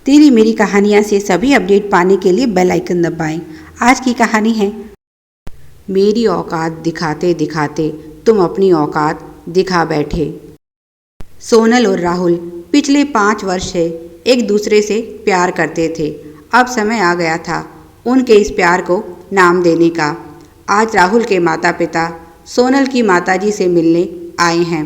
तेरी मेरी कहानियाँ से सभी अपडेट पाने के लिए बेल आइकन दबाएं। आज की कहानी है मेरी औकात दिखाते दिखाते तुम अपनी औकात दिखा बैठे। सोनल और राहुल पिछले 5 वर्ष से एक दूसरे से प्यार करते थे। अब समय आ गया था उनके इस प्यार को नाम देने का। आज राहुल के माता पिता सोनल की माताजी से मिलने आए हैं।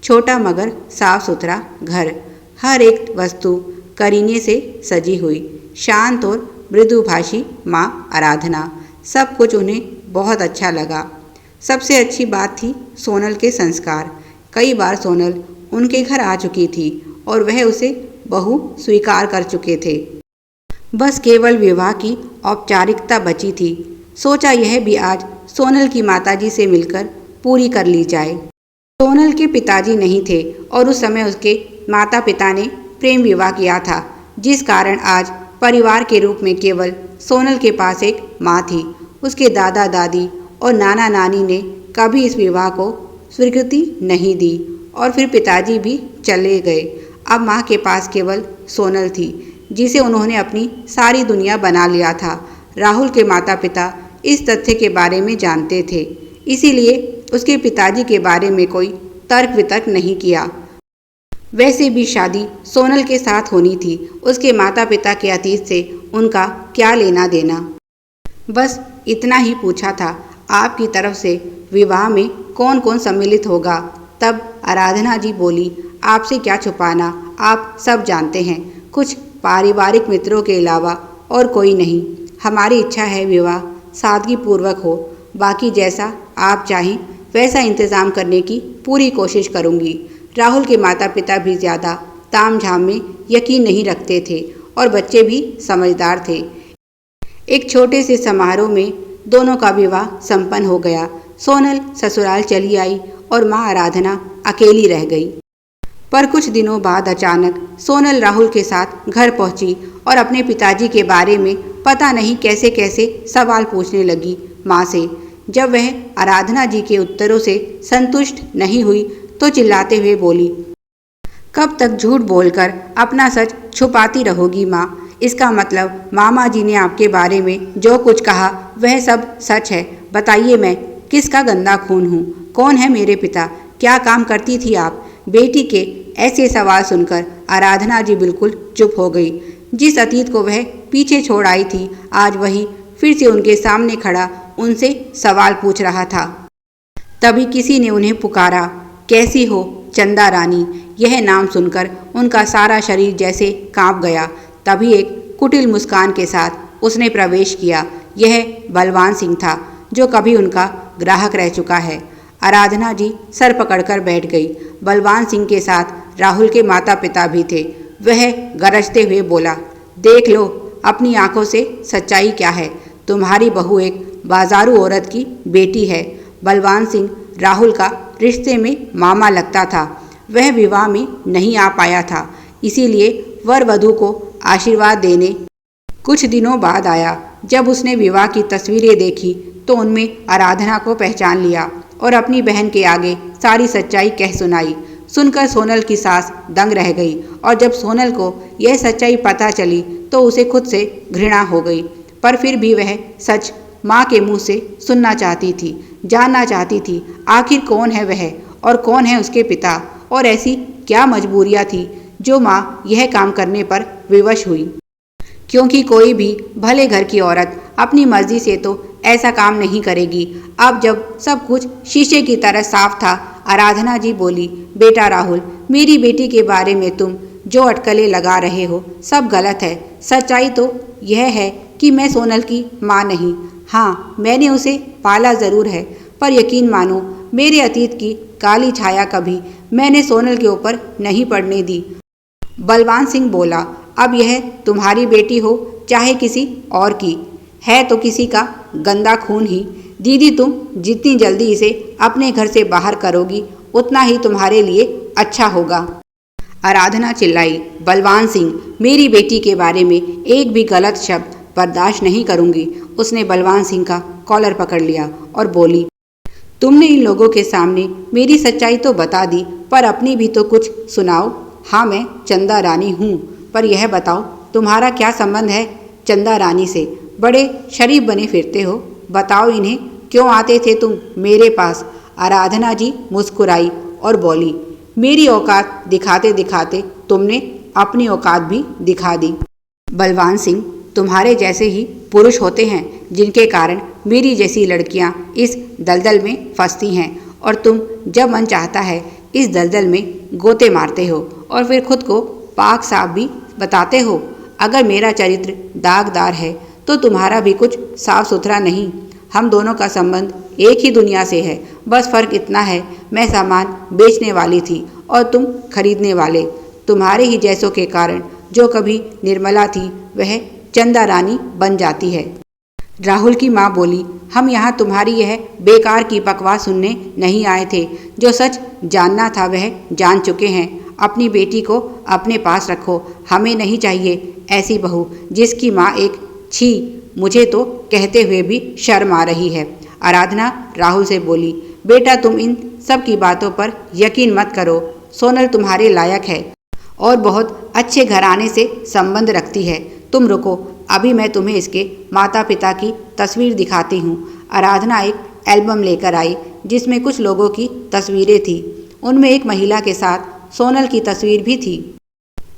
छोटा मगर साफ सुथरा घर, हर एक वस्तु करीने से सजी हुई, शांत और मृदुभाषी माँ आराधना। सब कुछ उन्हें बहुत अच्छा लगा। सबसे अच्छी बात थी सोनल के संस्कार। कई बार सोनल उनके घर आ चुकी थी और वह उसे बहू स्वीकार कर चुके थे। बस केवल विवाह की औपचारिकता बची थी। सोचा यह भी आज सोनल की माताजी से मिलकर पूरी कर ली जाए। सोनल के पिताजी नहीं थे और उस समय उसके माता पिता ने प्रेम विवाह किया था, जिस कारण आज परिवार के रूप में केवल सोनल के पास एक माँ थी। उसके दादा दादी और नाना नानी ने कभी इस विवाह को स्वीकृति नहीं दी और फिर पिताजी भी चले गए। अब माँ के पास केवल सोनल थी, जिसे उन्होंने अपनी सारी दुनिया बना लिया था। राहुल के माता पिता इस तथ्य के बारे में जानते थे, इसीलिए उसके पिताजी के बारे में कोई तर्क वितर्क नहीं किया। वैसे भी शादी सोनल के साथ होनी थी। उसके माता पिता के अतीत से उनका क्या लेना देना। बस इतना ही पूछा था, आपकी तरफ से विवाह में कौन कौन सम्मिलित होगा। तब आराधना जी बोली, आपसे क्या छुपाना, आप सब जानते हैं। कुछ पारिवारिक मित्रों के अलावा और कोई नहीं। हमारी इच्छा है विवाह सादगी पूर्वक हो। बाकी जैसा आप चाहें वैसा इंतज़ाम करने की पूरी कोशिश करूँगी। राहुल के माता पिता भी ज़्यादा ताम झाम में यकीन नहीं रखते थे और बच्चे भी समझदार थे। एक छोटे से समारोह में दोनों का विवाह संपन्न हो गया। सोनल ससुराल चली आई और माँ आराधना अकेली रह गई। पर कुछ दिनों बाद अचानक सोनल राहुल के साथ घर पहुंची और अपने पिताजी के बारे में पता नहीं कैसे कैसे सवाल पूछने लगी माँ से। जब वह आराधना जी के उत्तरों से संतुष्ट नहीं हुई तो चिल्लाते हुए बोली, कब तक झूठ बोलकर अपना सच छुपाती रहोगी माँ। इसका मतलब मामा जी ने आपके बारे में जो कुछ कहा वह सब सच है। बताइए, मैं किसका गंदा खून हूँ? कौन है मेरे पिता? क्या काम करती थी आप? बेटी के ऐसे सवाल सुनकर आराधना जी बिल्कुल चुप हो गई। जिस अतीत को वह पीछे छोड़ आई थी, आज वही फिर से उनके सामने खड़ा उनसे सवाल पूछ रहा था। तभी किसी ने उन्हें पुकारा, कैसी हो चंदा रानी? यह नाम सुनकर उनका सारा शरीर जैसे कांप गया। तभी एक कुटिल मुस्कान के साथ उसने प्रवेश किया। यह बलवान सिंह था, जो कभी उनका ग्राहक रह चुका है। आराधना जी सर पकड़कर बैठ गई। बलवान सिंह के साथ राहुल के माता पिता भी थे। वह गरजते हुए बोला, देख लो अपनी आंखों से सच्चाई क्या है। तुम्हारी बहू एक बाजारू औरत की बेटी है। बलवान सिंह राहुल का रिश्ते में मामा लगता था। वह विवाह में नहीं आ पाया था, इसीलिए वर वधू को आशीर्वाद देने कुछ दिनों बाद आया। जब उसने विवाह की तस्वीरें देखी तो उनमें आराधना को पहचान लिया और अपनी बहन के आगे सारी सच्चाई कह सुनाई। सुनकर सोनल की सास दंग रह गई और जब सोनल को यह सच्चाई पता चली तो उसे खुद से घृणा हो गई। पर फिर भी वह सच माँ के मुंह से सुनना चाहती थी, जानना चाहती थी आखिर कौन है वह और कौन है उसके पिता, और ऐसी क्या मजबूरियाँ थी जो माँ यह काम करने पर विवश हुई। क्योंकि कोई भी भले घर की औरत अपनी मर्जी से तो ऐसा काम नहीं करेगी। अब जब सब कुछ शीशे की तरह साफ था, आराधना जी बोली, बेटा राहुल, मेरी बेटी के बारे में तुम जो अटकलें लगा रहे हो सब गलत है। सच्चाई तो यह है कि मैं सोनल की माँ नहीं। हाँ, मैंने उसे पाला ज़रूर है, पर यकीन मानो मेरे अतीत की काली छाया कभी मैंने सोनल के ऊपर नहीं पड़ने दी। बलवान सिंह बोला, अब यह तुम्हारी बेटी हो चाहे किसी और की, है तो किसी का गंदा खून ही। दीदी, तुम जितनी जल्दी इसे अपने घर से बाहर करोगी उतना ही तुम्हारे लिए अच्छा होगा। आराधना चिल्लाई, बलवान सिंह, मेरी बेटी के बारे में एक भी गलत शब्द बर्दाश्त नहीं करूंगी। उसने बलवान सिंह का कॉलर पकड़ लिया और बोली, तुमने इन लोगों के सामने मेरी सच्चाई तो बता दी, पर अपनी भी तो कुछ सुनाओ। हाँ, मैं चंदा रानी हूँ, पर यह बताओ तुम्हारा क्या संबंध है चंदा रानी से? बड़े शरीफ बने फिरते हो। बताओ इन्हें क्यों आते थे तुम मेरे पास? आराधना जी मुस्कुराई और बोली, मेरी औकात दिखाते दिखाते तुमने अपनी औकात भी दिखा दी। बलवान सिंह, तुम्हारे जैसे ही पुरुष होते हैं जिनके कारण मेरी जैसी लड़कियां इस दलदल में फंसती हैं, और तुम जब मन चाहता है इस दलदल में गोते मारते हो और फिर खुद को पाक साफ भी बताते हो। अगर मेरा चरित्र दागदार है तो तुम्हारा भी कुछ साफ सुथरा नहीं। हम दोनों का संबंध एक ही दुनिया से है, बस फर्क इतना है मैं सामान बेचने वाली थी और तुम खरीदने वाले। तुम्हारे ही जैसों के कारण जो कभी निर्मला थी वह चंदा रानी बन जाती है। राहुल की माँ बोली, हम यहाँ तुम्हारी यह बेकार की बकवास सुनने नहीं आए थे। जो सच जानना था वह जान चुके हैं। अपनी बेटी को अपने पास रखो। हमें नहीं चाहिए ऐसी बहू जिसकी माँ एक छी। मुझे तो कहते हुए भी शर्म आ रही है। आराधना राहुल से बोली, बेटा तुम इन सब की बातों पर यकीन मत करो। सोनल तुम्हारे लायक है और बहुत अच्छे घराने से संबंध रखती है। तुम रुको, अभी मैं तुम्हें इसके माता पिता की तस्वीर दिखाती हूँ। आराधना एक एल्बम लेकर आई जिसमें कुछ लोगों की तस्वीरें थी। उनमें एक महिला के साथ सोनल की तस्वीर भी थी।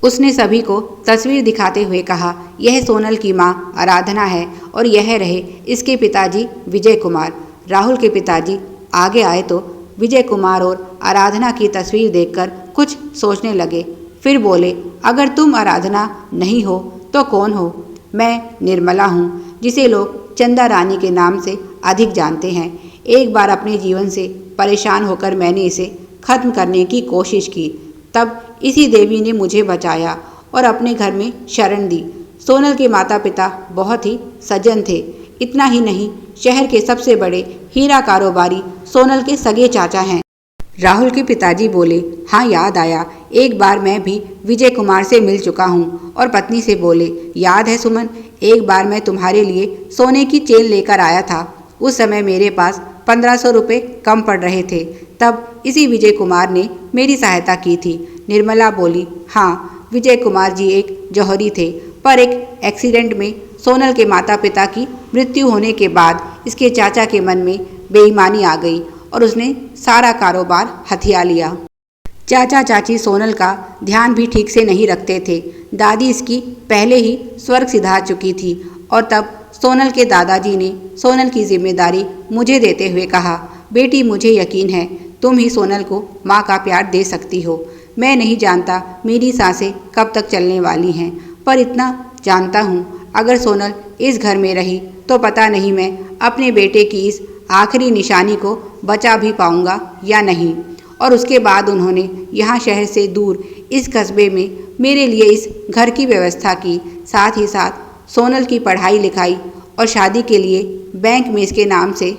उसने सभी को तस्वीर दिखाते हुए कहा, यह सोनल की माँ आराधना है और यह रहे इसके पिताजी विजय कुमार। राहुल के पिताजी आगे आए तो विजय कुमार और आराधना की तस्वीर देखकर कुछ सोचने लगे। फिर बोले, अगर तुम आराधना नहीं हो तो कौन हो? मैं निर्मला हूँ, जिसे लोग चंदा रानी के नाम से अधिक जानते हैं। एक बार अपने जीवन से परेशान होकर मैंने इसे खत्म करने की कोशिश की, तब इसी देवी ने मुझे बचाया और अपने घर में शरण दी। सोनल के माता पिता बहुत ही सज्जन थे। इतना ही नहीं, शहर के सबसे बड़े हीरा कारोबारी सोनल के सगे चाचा हैं। राहुल के पिताजी बोले, हाँ याद आया, एक बार मैं भी विजय कुमार से मिल चुका हूँ। और पत्नी से बोले, याद है सुमन, एक बार मैं तुम्हारे लिए सोने की चेन लेकर आया था। उस समय मेरे पास 1500 रुपये कम पड़ रहे थे, तब इसी विजय कुमार ने मेरी सहायता की थी। निर्मला बोली, हाँ विजय कुमार जी एक जौहरी थे, पर एक एक्सीडेंट में सोनल के माता पिता की मृत्यु होने के बाद इसके चाचा के मन में बेईमानी आ गई और उसने सारा कारोबार हथिया लिया। चाचा चाची सोनल का ध्यान भी ठीक से नहीं रखते थे। दादी इसकी पहले ही स्वर्ग सिधार चुकी थी और तब सोनल के दादाजी ने सोनल की जिम्मेदारी मुझे देते हुए कहा, बेटी मुझे यकीन है तुम ही सोनल को माँ का प्यार दे सकती हो। मैं नहीं जानता मेरी सांसें कब तक चलने वाली हैं, पर इतना जानता हूँ अगर सोनल इस घर में रही तो पता नहीं मैं अपने बेटे की इस आखिरी निशानी को बचा भी पाऊंगा या नहीं। और उसके बाद उन्होंने यहाँ शहर से दूर इस कस्बे में मेरे लिए इस घर की व्यवस्था की, साथ ही साथ सोनल की पढ़ाई लिखाई और शादी के लिए बैंक में इसके नाम से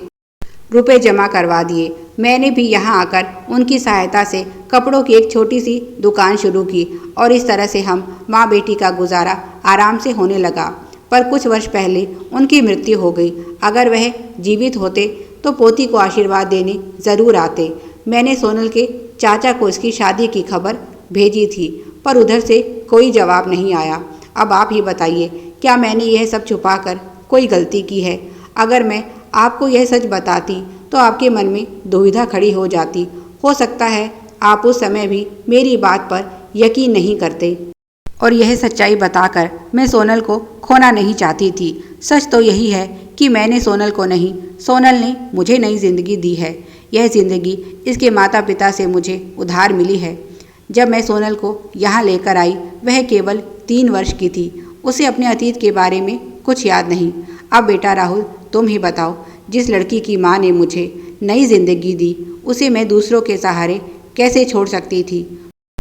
रुपए जमा करवा दिए। मैंने भी यहाँ आकर उनकी सहायता से कपड़ों की एक छोटी सी दुकान शुरू की और इस तरह से हम माँ बेटी का गुजारा आराम से होने लगा। पर कुछ वर्ष पहले उनकी मृत्यु हो गई। अगर वह जीवित होते तो पोती को आशीर्वाद देने ज़रूर आते। मैंने सोनल के चाचा को इसकी शादी की खबर भेजी थी, पर उधर से कोई जवाब नहीं आया। अब आप ही बताइए, क्या मैंने यह सब छुपाकर कोई गलती की है? अगर मैं आपको यह सच बताती तो आपके मन में दुविधा खड़ी हो जाती। हो सकता है आप उस समय भी मेरी बात पर यकीन नहीं करते। और यह सच्चाई बताकर मैं सोनल को खोना नहीं चाहती थी। सच तो यही है कि मैंने सोनल को नहीं, सोनल ने मुझे नई जिंदगी दी है। यह जिंदगी इसके माता पिता से मुझे उधार मिली है। जब मैं सोनल को यहाँ लेकर आई वह केवल 3 वर्ष की थी। उसे अपने अतीत के बारे में कुछ याद नहीं। अब बेटा राहुल तुम ही बताओ, जिस लड़की की माँ ने मुझे नई जिंदगी दी उसे मैं दूसरों के सहारे कैसे छोड़ सकती थी?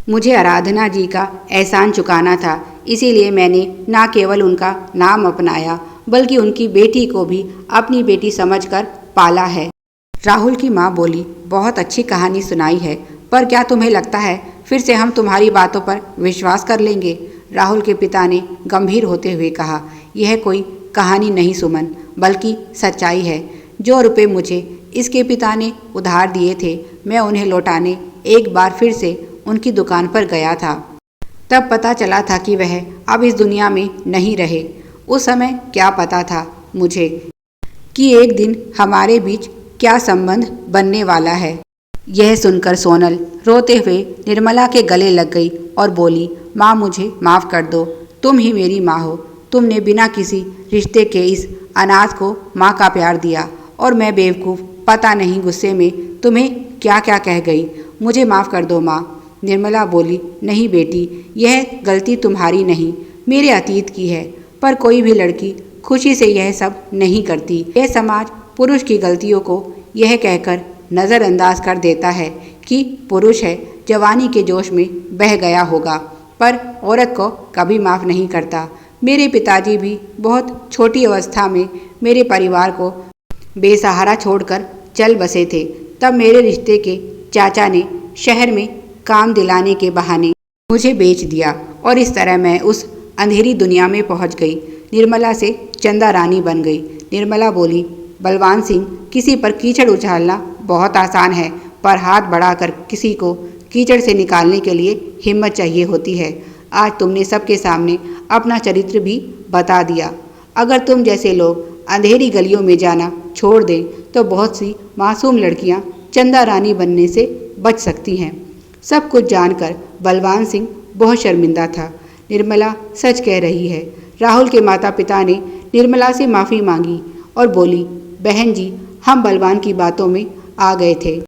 मुझे आराधना जी का एहसान चुकाना था, इसीलिए मैंने न केवल उनका नाम अपनाया बल्कि उनकी बेटी को भी अपनी बेटी समझकर पाला है। राहुल की माँ बोली, बहुत अच्छी कहानी सुनाई है, पर क्या तुम्हें लगता है फिर से हम तुम्हारी बातों पर विश्वास कर लेंगे? राहुल के पिता ने गंभीर होते हुए कहा, यह कोई कहानी नहीं सुमन, बल्कि सच्चाई है। जो रुपए मुझे इसके पिता ने उधार दिए थे मैं उन्हें लौटाने एक बार फिर से उनकी दुकान पर गया था। तब पता चला था कि वह अब इस दुनिया में नहीं रहे। उस समय क्या पता था मुझे कि एक दिन हमारे बीच क्या संबंध बनने वाला है। यह सुनकर सोनल रोते हुए निर्मला के गले लग गई और बोली, माँ मुझे माफ़ कर दो, तुम ही मेरी माँ हो। तुमने बिना किसी रिश्ते के इस अनाथ को माँ का प्यार दिया और मैं बेवकूफ़ पता नहीं गुस्से में तुम्हें क्या क्या कह गई। मुझे माफ़ कर दो माँ। निर्मला बोली, नहीं बेटी, यह गलती तुम्हारी नहीं, मेरे अतीत की है। पर कोई भी लड़की खुशी से यह सब नहीं करती। यह समाज पुरुष की गलतियों को यह कहकर नज़रअंदाज कर देता है कि पुरुष है, जवानी के जोश में बह गया होगा, पर औरत को कभी माफ़ नहीं करता। मेरे पिताजी भी बहुत छोटी अवस्था में मेरे परिवार को बेसहारा छोड़कर चल बसे थे। तब मेरे रिश्ते के चाचा ने शहर में काम दिलाने के बहाने मुझे बेच दिया और इस तरह मैं उस अंधेरी दुनिया में पहुंच गई। निर्मला से चंदा रानी बन गई। निर्मला बोली, बलवान सिंह, किसी पर कीचड़ उछालना बहुत आसान है, पर हाथ बढ़ाकर किसी को कीचड़ से निकालने के लिए हिम्मत चाहिए होती है। आज तुमने सबके सामने अपना चरित्र भी बता दिया। अगर तुम जैसे लोग अंधेरी गलियों में जाना छोड़ दें तो बहुत सी मासूम लड़कियां चंदा रानी बनने से बच सकती हैं। सब कुछ जानकर बलवान सिंह बहुत शर्मिंदा था। निर्मला सच कह रही है। राहुल के माता पिता ने निर्मला से माफ़ी मांगी और बोली, बहन जी, हम बलवान की बातों में आ गए थे,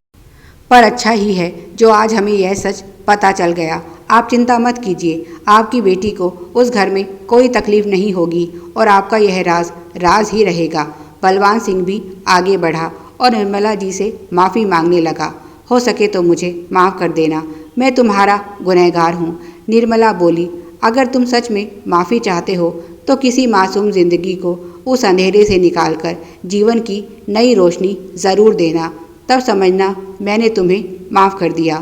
पर अच्छा ही है जो आज हमें यह सच पता चल गया। आप चिंता मत कीजिए, आपकी बेटी को उस घर में कोई तकलीफ नहीं होगी और आपका यह राज राज ही रहेगा। बलवान सिंह भी आगे बढ़ा और निर्मला जी से माफ़ी मांगने लगा। हो सके तो मुझे माफ़ कर देना, मैं तुम्हारा गुनहगार हूँ। निर्मला बोली, अगर तुम सच में माफ़ी चाहते हो तो किसी मासूम जिंदगी को उस अंधेरे से निकालकर जीवन की नई रोशनी ज़रूर देना, तब समझना मैंने तुम्हें माफ़ कर दिया।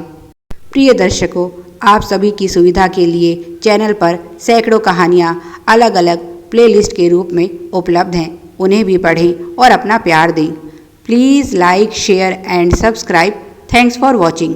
प्रिय दर्शकों, आप सभी की सुविधा के लिए चैनल पर सैकड़ों कहानियाँ अलग अलग प्लेलिस्ट के रूप में उपलब्ध हैं। उन्हें भी पढ़ें और अपना प्यार दें। Please like, share and subscribe. Thanks for watching.